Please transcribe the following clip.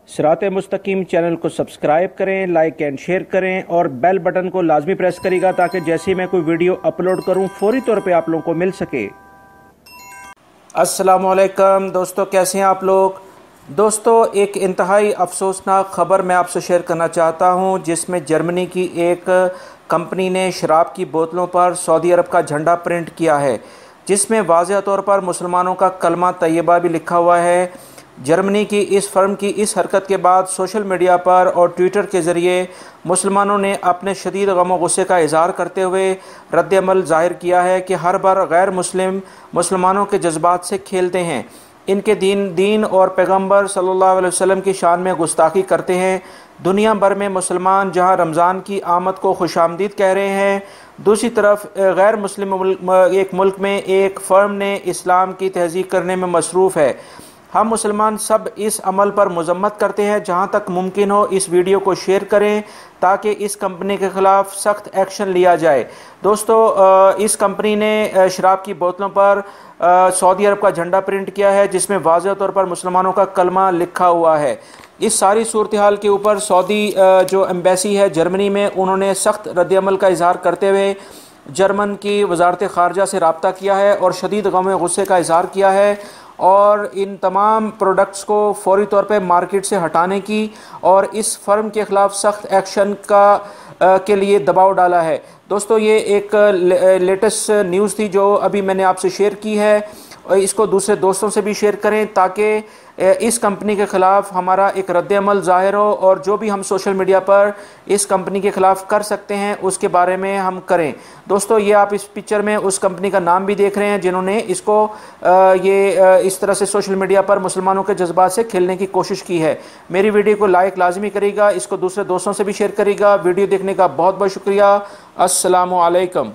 सिराते मुस्तकीम channel को subscribe करें, like and share करें और बेल बटन को लाजमी प्रेस करिएगा ताकि जैसे ही मैं कोई वीडियो अपलोड करूं फौरी तौर पे आप लोगों को मिल सके। अस्सलामुअलैकुम दोस्तों, कैसे हैं आप लोग। दोस्तों, एक इंतहाई अफसोसनाक ख़बर मैं आपसे शेयर करना चाहता हूं, जिसमें जर्मनी की एक कंपनी ने शराब की बोतलों पर सऊदी अरब का झंडा प्रिंट किया है, जिसमें वाज़ेह तौर पर मुसलमानों का कलमा तैयबा भी लिखा हुआ है। जर्मनी की इस फर्म की इस हरकत के बाद सोशल मीडिया पर और ट्विटर के ज़रिए मुसलमानों ने अपने शदीद गम और गुस्से का इज़हार करते हुए रद्द-ए-अमल ज़ाहिर किया है कि हर बार गैर मुस्लिम मुसलमानों के जज्बात से खेलते हैं, इनके दीन और पैगम्बर सल्लल्लाहु अलैहि वसल्लम की शान में गुस्ताखी करते हैं। दुनिया भर में मुसलमान जहां रमज़ान की आमद को खुशामदीद कह रहे हैं, दूसरी तरफ गैर मुस्लिम एक मुल्क में एक फ़र्म ने इस्लाम की तहज़ीब करने में मसरूफ़ है। हम मुसलमान सब इस अमल पर मजम्मत करते हैं। जहां तक मुमकिन हो इस वीडियो को शेयर करें ताकि इस कंपनी के ख़िलाफ़ सख्त एक्शन लिया जाए। दोस्तों, इस कंपनी ने शराब की बोतलों पर सऊदी अरब का झंडा प्रिंट किया है, जिसमें वाज़ेह तौर पर मुसलमानों का कलमा लिखा हुआ है। इस सारी सूरत हाल के ऊपर सऊदी जो एम्बेसी है जर्मनी में, उन्होंने सख्त रद्द-ए-अमल का इज़हार करते हुए जर्मन की वजारत ख़ारजा से रब्ता किया है और शदीद गम और गुस्से का इज़हार किया है और इन तमाम प्रोडक्ट्स को फौरी तौर पे मार्केट से हटाने की और इस फर्म के ख़िलाफ़ सख्त एक्शन के लिए दबाव डाला है। दोस्तों, ये एक लेटेस्ट न्यूज़ थी जो अभी मैंने आपसे शेयर की है। इसको दूसरे दोस्तों से भी शेयर करें ताकि इस कंपनी के ख़िलाफ़ हमारा एक रद्द-ए-अमल ज़ाहिर हो और जो भी हम सोशल मीडिया पर इस कंपनी के ख़िलाफ़ कर सकते हैं उसके बारे में हम करें। दोस्तों, ये आप इस पिक्चर में उस कंपनी का नाम भी देख रहे हैं जिन्होंने इसको इस तरह से सोशल मीडिया पर मुसलमानों के जज्बात से खेलने की कोशिश की है। मेरी वीडियो को लाइक लाजमी करिएगा, इसको दूसरे दोस्तों से भी शेयर करिएगा। वीडियो देखने का बहुत बहुत शुक्रिया। अस्सलामु अलैकुम।